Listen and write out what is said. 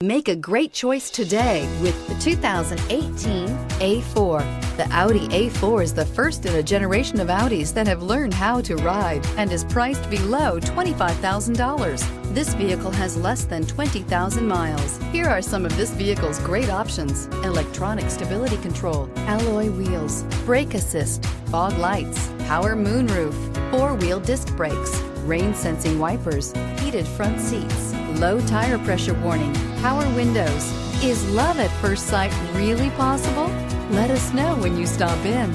Make a great choice today with the 2018 A4. The Audi A4 is the first in a generation of Audis that have learned how to ride and is priced below $25,000. This vehicle has less than 20,000 miles. Here are some of this vehicle's great options: electronic stability control, alloy wheels, brake assist, fog lights, power moonroof, four-wheel disc brakes, rain-sensing wipers, heated front seats, low tire pressure warning, power windows. Is love at first sight really possible? Let us know when you stop in.